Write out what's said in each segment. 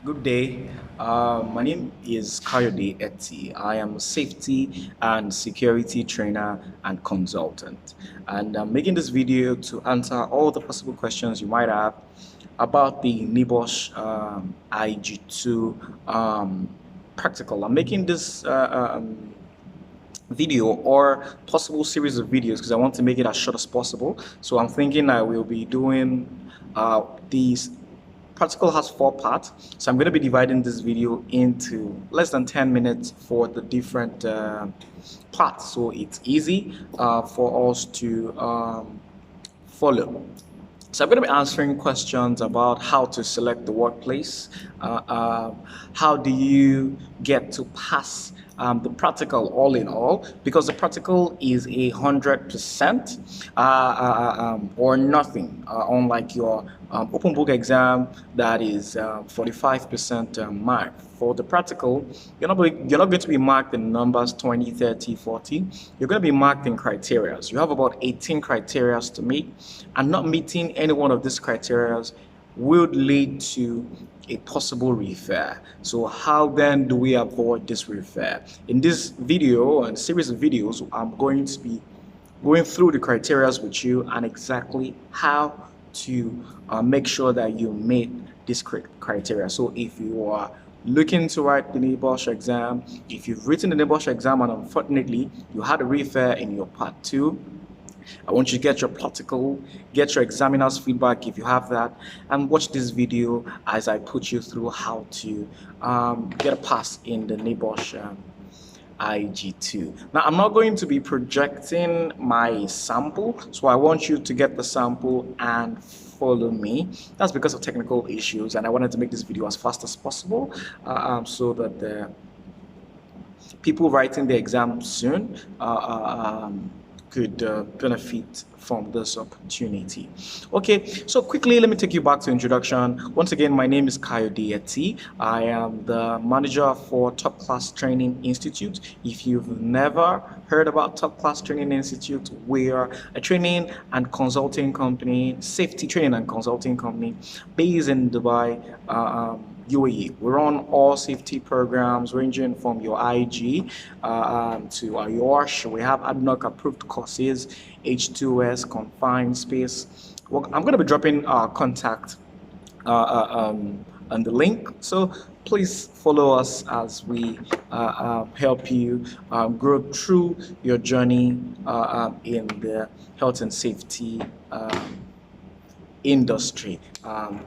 Good day. My name is Nebosh Ig2. I am a safety and security trainer and consultant. And I'm making this video to answer all the possible questions you might have about the Nebosh Ig2 practical. I'm making this video or possible series of videos because I want to make it as short as possible. So I'm thinking I will be doing these practical has 4 parts, so I'm going to be dividing this video into less than 10 minutes for the different parts, so it's easy for us to follow. So I'm going to be answering questions about how to select the workplace, how do you get to pass the practical all in all, because the practical is 100% or nothing, unlike your open book exam that is 45% mark. For the practical, you're not going to be marked in numbers 20, 30, 40. You're going to be marked in criteria. You have about 18 criteria to meet, and not meeting any one of these criteria would lead to a possible refer. So how then do we avoid this refer? In this video and series of videos, I'm going to be going through the criteria with you and exactly how to make sure that you meet this criteria. So if you are looking to write the Nebosh exam, if you've written the Nebosh exam and unfortunately you had a refer in your part 2, I want you to get your practical, get your examiner's feedback if you have that, and watch this video as I put you through how to get a pass in the Nebosh Ig2. Now, I'm not going to be projecting my sample, so I want you to get the sample and follow me. That's because of technical issues, and I wanted to make this video as fast as possible so that the people writing the exam soon could benefit from this opportunity. Okay, so quickly, let me take you back to introduction. Once again, my name is Nebosh Ig2. I am the manager for Top Class Training Institute. If you've never heard about Top Class Training Institute, we are a training and consulting company, safety training and consulting company based in Dubai, UAE. We run all safety programs ranging from your IG to IORSH. We have ADNOC approved courses, H2S, confined space. Well, I'm going to be dropping our contact on the link. So please follow us as we help you grow through your journey in the health and safety industry,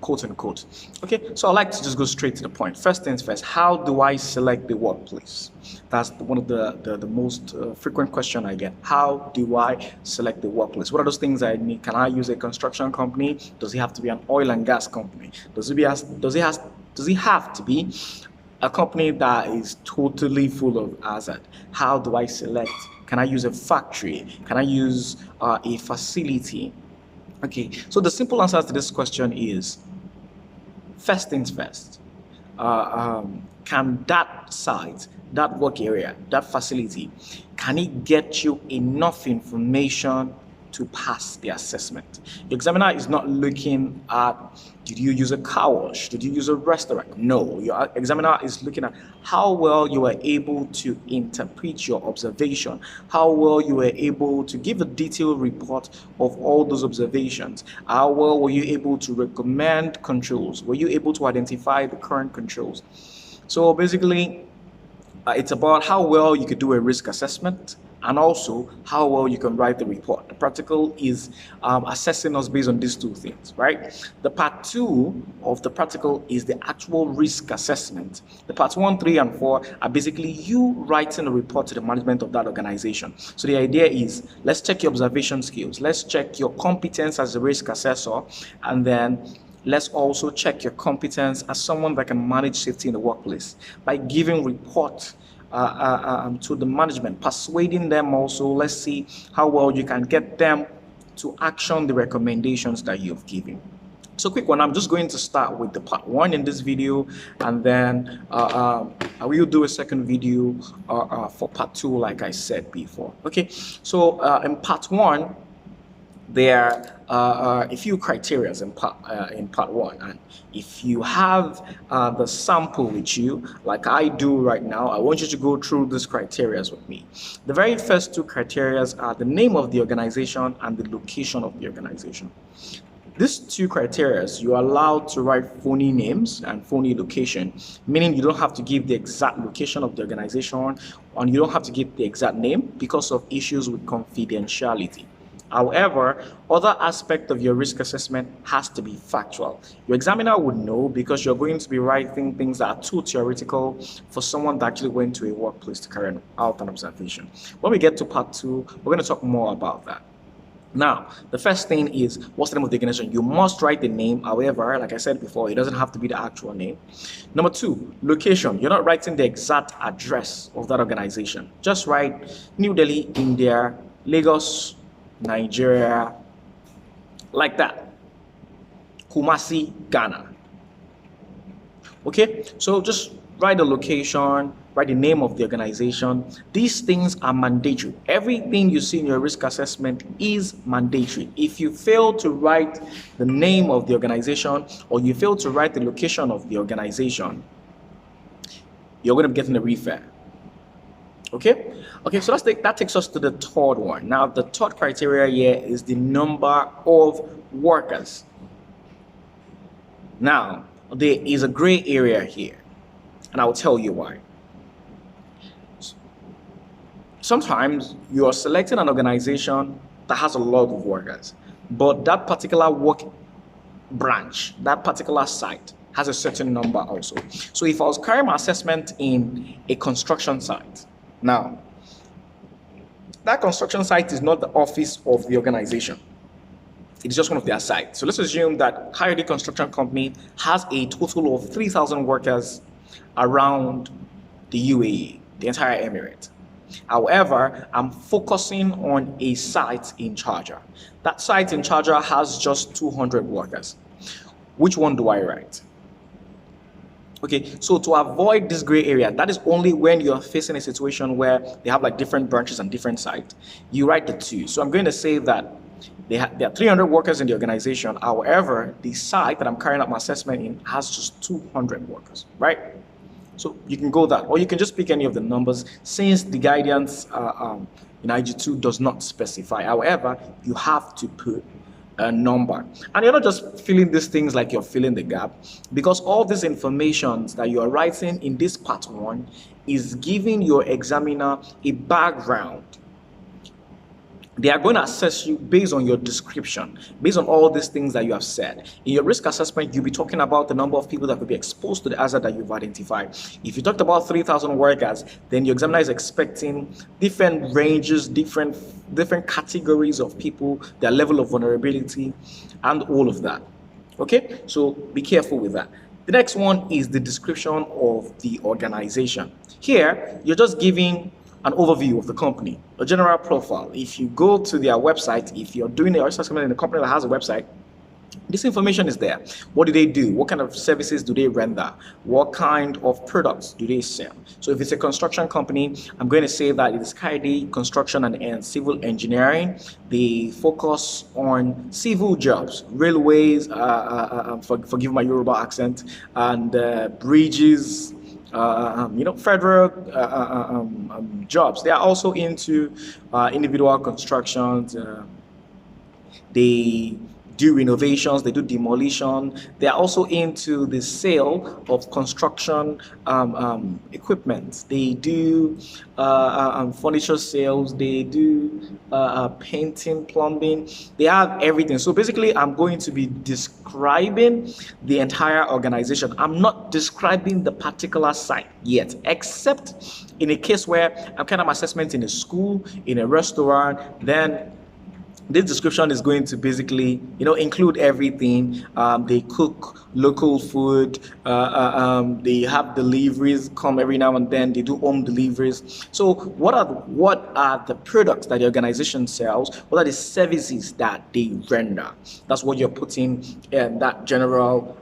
quote unquote. Okay, so I like to just go straight to the point. First things first, how do I select the workplace? That's one of the most frequent question I get. How do I select the workplace? What are those things I need? Can I use a construction company? Does it have to be an oil and gas company? Does it have to be a company that is totally full of hazard? How do I select? Can I use a factory? Can I use a facility? Okay, so the simple answer to this question is, first things first, can that site, that work area, that facility, can it get you enough information to pass the assessment? The examiner is not looking at, did you use a car wash? Did you use a restaurant? No, your examiner is looking at how well you were able to interpret your observation, how well you were able to give a detailed report of all those observations, how well were you able to recommend controls, were you able to identify the current controls. So basically, it's about how well you could do a risk assessment and also how well you can write the report. The practical is assessing us based on these two things, right? The part 2 of the practical is the actual risk assessment. The parts 1, 3, and 4 are basically you writing a report to the management of that organization. So the idea is, let's check your observation skills, let's check your competence as a risk assessor, and then let's also check your competence as someone that can manage safety in the workplace by giving report to the management, persuading them also. Let's see how well you can get them to action the recommendations that you've given. So quick one, I'm just going to start with the part 1 in this video, and then I will do a second video for part 2 like I said before. Okay, so in part 1, there are a few criteria in part one, and if you have the sample with you like I do right now, I want you to go through these criteria with me. The very first two criteria are the name of the organization and the location of the organization. These two criteria, you're allowed to write phony names and phony location, meaning you don't have to give the exact location of the organization and you don't have to give the exact name because of issues with confidentiality. However, other aspect of your risk assessment has to be factual. Your examiner would know because you're going to be writing things that are too theoretical for someone that actually went to a workplace to carry out an observation. When we get to part two, we're going to talk more about that. Now, the first thing is, what's the name of the organization? You must write the name. However, like I said before, it doesn't have to be the actual name. Number two, location. You're not writing the exact address of that organization. Just write New Delhi, India, Lagos, Nigeria, like that. Kumasi, Ghana. Okay, so just write the location, write the name of the organization. These things are mandatory. Everything you see in your risk assessment is mandatory. If you fail to write the name of the organization or you fail to write the location of the organization, you're going to be getting a refer. Okay, so that takes us to the third one. Now, the third criteria here is the number of workers. Now, there is a gray area here, and I'll tell you why. Sometimes you are selecting an organization that has a lot of workers, but that particular work branch, that particular site has a certain number also. So if I was carrying my assessment in a construction site, now that construction site is not the office of the organization. It's just one of their sites. So let's assume that Coyote Construction Company has a total of 3,000 workers around the UAE, the entire Emirate. However, I'm focusing on a site in Sharjah. That site in Sharjah has just 200 workers. Which one do I write? Okay, so to avoid this gray area, that is only when you're facing a situation where they have like different branches and different sites. You write the two. So I'm going to say that there are 300 workers in the organization. However, the site that I'm carrying out my assessment in has just 200 workers, right? So you can go that, or you can just pick any of the numbers since the guidance in Ig2 does not specify. However, you have to put a number. And you're not just filling these things like you're filling the gap, because all these information that you are writing in this part one is giving your examiner a background. They are going to assess you based on your description, based on all these things that you have said. In your risk assessment, you'll be talking about the number of people that could be exposed to the hazard that you've identified. If you talked about 3,000 workers, then your examiner is expecting different ranges, different categories of people, their level of vulnerability, and all of that. Okay, so be careful with that. The next one is the description of the organization. Here, you're just giving an overview of the company, a general profile. If you go to their website, if you're doing a risk assessment in a company that has a website, this information is there. What do they do? What kind of services do they render? What kind of products do they sell? So if it's a construction company, I'm going to say that it is KID Construction and Civil Engineering. They focus on civil jobs, railways, forgive my Yoruba accent, and bridges, federal jobs. They are also into individual constructions. They do renovations, they do demolition. They are also into the sale of construction equipment. They do furniture sales, they do painting, plumbing. They have everything. So basically, I'm going to be describing the entire organization. I'm not describing the particular site yet, except in a case where I'm kind of assessment in a school, in a restaurant, then this description is going to basically, include everything. They cook local food. They have deliveries come every now and then. They do home deliveries. So what are the products that the organization sells? What are the services that they render? That's what you're putting in that general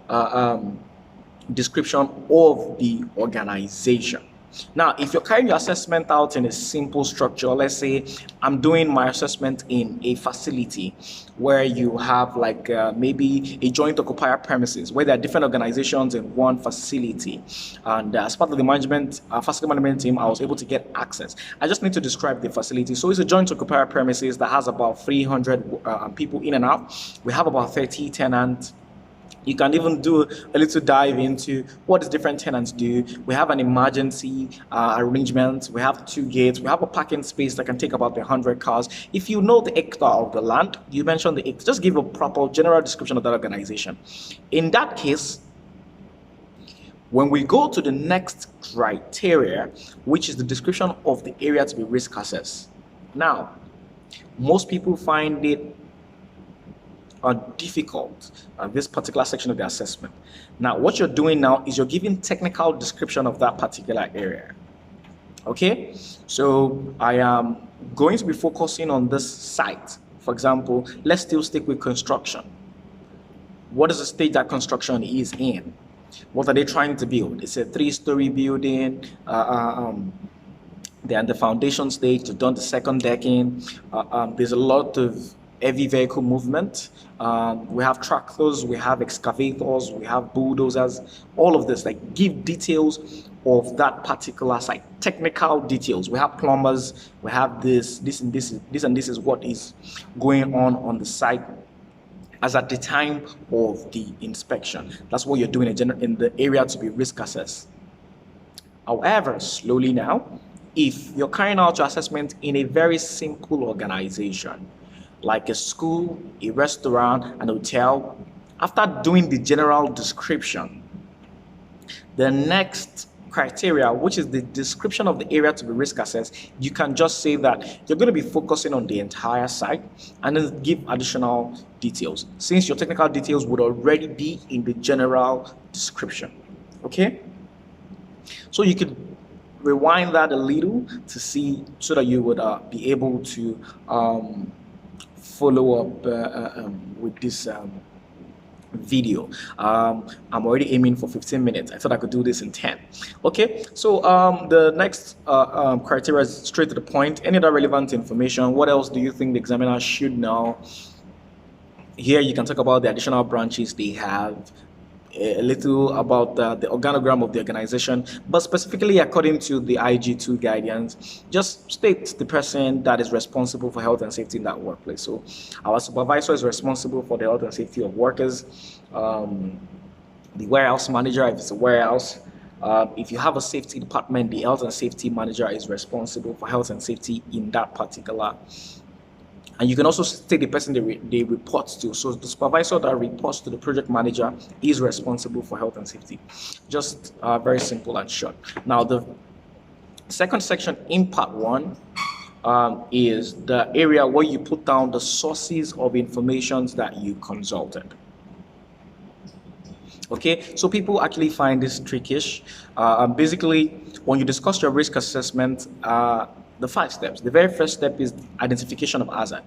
description of the organization. Now, if you're carrying your assessment out in a simple structure, let's say I'm doing my assessment in a facility where you have like maybe a joint occupier premises where there are different organizations in one facility, and as part of the management facility management team, I was able to get access. I just need to describe the facility. So it's a joint occupier premises that has about 300 people in and out. We have about 30 tenants. You can even do a little dive into what these different tenants do. We have an emergency arrangement. We have 2 gates. We have a parking space that can take about 100 cars. If you know the hectare of the land, you mentioned the hectare, just give a proper general description of that organization. In that case, when we go to the next criteria, which is the description of the area to be risk assessed. Now, most people find it difficult this particular section of the assessment. Now, what you're doing now is you're giving technical description of that particular area. Okay, so I am going to be focusing on this site. For example, let's still stick with construction. What is the stage that construction is in? What are they trying to build? It's a 3-story building. They're in the foundation stage. They've done the second decking. There's a lot of heavy vehicle movement. We have tractors, we have excavators, we have bulldozers, all of this. Like, give details of that particular site, technical details. We have plumbers, we have this and this is what is going on the site as at the time of the inspection. That's what you're doing in the area to be risk assessed. However, slowly now, if you're carrying out your assessment in a very simple organization, like a school, a restaurant, an hotel, after doing the general description, the next criteria, which is the description of the area to be risk assessed, you can just say that you're going to be focusing on the entire site and then give additional details, since your technical details would already be in the general description. Okay, so you could rewind that a little to see, so that you would be able to follow up with this video. I'm already aiming for 15 minutes. I thought I could do this in 10. Okay, so the next criteria is straight to the point. Any other relevant information? What else do you think the examiner should know? Here you can talk about the additional branches they have, a little about the organogram of the organization, but specifically according to the Ig2 guidance, just state the person that is responsible for health and safety in that workplace. So our supervisor is responsible for the health and safety of workers. The warehouse manager, if it's a warehouse, if you have a safety department, the health and safety manager is responsible for health and safety in that particular. And you can also state the person they report to. So the supervisor that reports to the project manager is responsible for health and safety. Just very simple and short. Now, the second section in part 1 is the area where you put down the sources of information that you consulted. Okay, so people actually find this trickish. Basically, when you discuss your risk assessment, the 5 steps. The very first step is identification of hazard.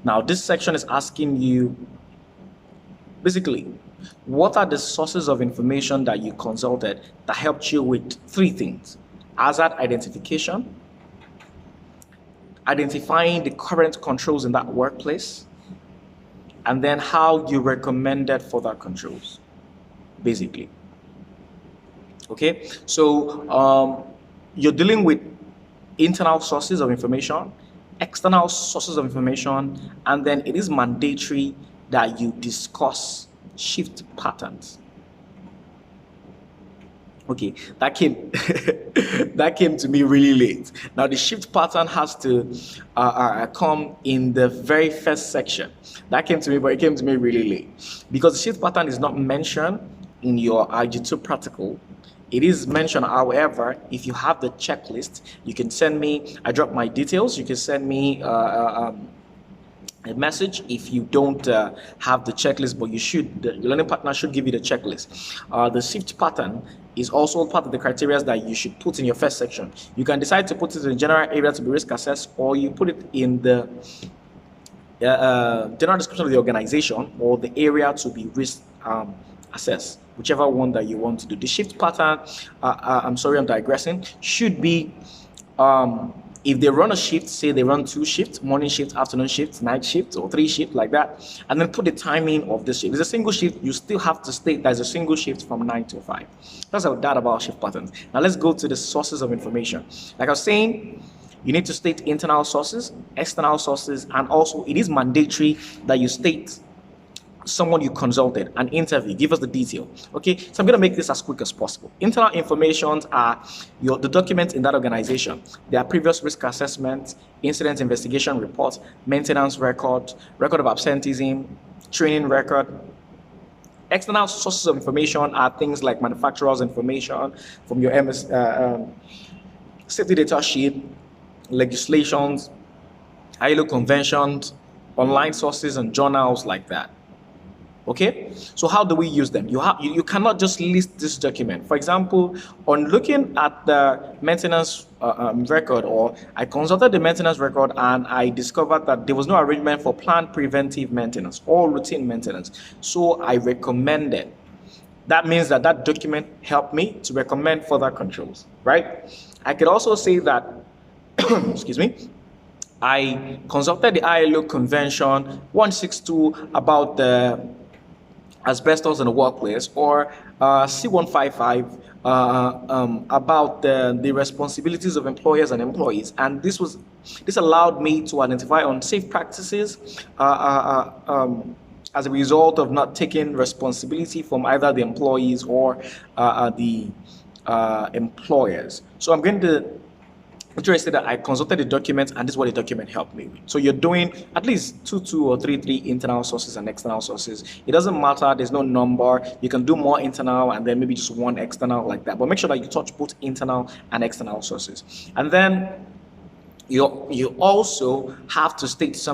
Now, this section is asking you, basically, what are the sources of information that you consulted that helped you with 3 things: hazard identification, identifying the current controls in that workplace, and then how you recommended further controls, basically. Okay, so you're dealing with internal sources of information, external sources of information, and then it is mandatory that you discuss shift patterns. Okay, that came that came to me really late. Now, the shift pattern has to come in the very first section. That came to me, but it came to me really late, because the shift pattern is not mentioned in your Ig2 practical. It is mentioned, however, if you have the checklist, you can send me, I drop my details, you can send me a message if you don't have the checklist, but you should, the learning partner should give you the checklist. The shift pattern is also part of the criteria that you should put in your first section. You can decide to put it in the general area to be risk assessed, or you put it in the general description of the organization or the area to be risk assess, whichever one that you want to do. The shift pattern, I'm sorry, I'm digressing, should be if they run a shift, say they run 2 shifts, morning shift, afternoon shift, night shift, or 3 shifts like that, and then put the timing of the shift. If it's a single shift, you still have to state there's a single shift from 9 to 5. That's that about shift patterns. Now let's go to the sources of information. Like I was saying, you need to state internal sources, external sources, and also it is mandatory that you state someone you consulted, an interview, give us the detail. Okay, so I'm going to make this as quick as possible. Internal informations are the documents in that organization. There are previous risk assessments, incident investigation reports, maintenance record, record of absenteeism, training record. External sources of information are things like manufacturer's information from your safety data sheet, legislations, ILO conventions, online sources, and journals like that. Okay, so how do we use them? You cannot just list this document. For example, on looking at the maintenance record, or I consulted the maintenance record and I discovered that there was no arrangement for planned preventive maintenance or routine maintenance. So I recommended. That means that document helped me to recommend further controls, right? I could also say that, excuse me, I consulted the ILO Convention 162 about the asbestos in the workplace, or C155 about the responsibilities of employers and employees, and this allowed me to identify unsafe practices as a result of not taking responsibility from either the employees or the employers. So I'm going to interested that I consulted the document, and this is what the document helped me with. So you're doing at least two or three internal sources and external sources. It doesn't matter, there's no number. You can do more internal and then maybe just one external like that. But make sure that you touch both internal and external sources. And then you also have to state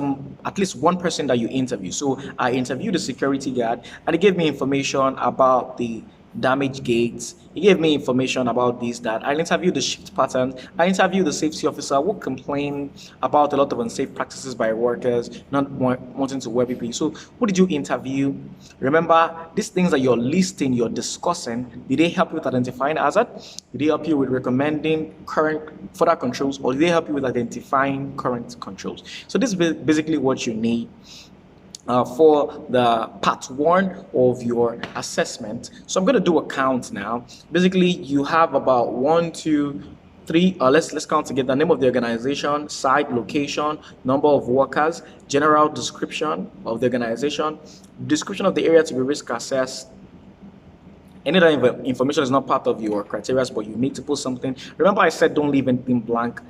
at least one person that you interview. So I interviewed a security guard, and he gave me information about the damaged gates. He gave me information about this, that. I interviewed the shift patterns. I interviewed the safety officer who complained about a lot of unsafe practices by workers, not wanting to wear PPE. So who did you interview? Remember, these things that you're listing, you're discussing, did they help you with identifying hazard? Did they help you with recommending further controls, or did they help you with identifying current controls? So this is basically what you need for the part 1 of your assessment. So I'm going to do a count now. Basically, you have about 1, 2, 3. Let's count together: name of the organization, site, location, number of workers, general description of the organization, description of the area to be risk assessed. Any other information is not part of your criteria, but you need to put something. Remember, I said don't leave anything blank.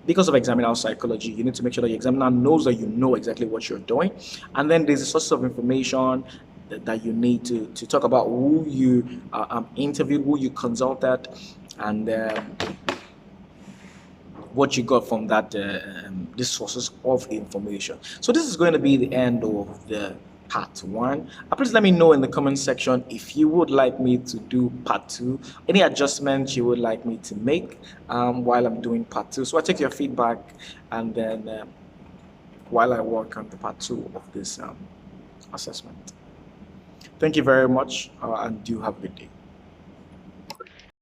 Because of examiner psychology, you need to make sure that your examiner knows that you know exactly what you're doing. And then there's a source of information that you need to talk about: who you interviewed, who you consulted, and what you got from that these sources of information. So this is going to be the end of the part 1. Please let me know in the comment section if you would like me to do part 2, any adjustments you would like me to make while I'm doing part 2. So I take your feedback, and then while I work on the part 2 of this assessment. Thank you very much, and do have a good day.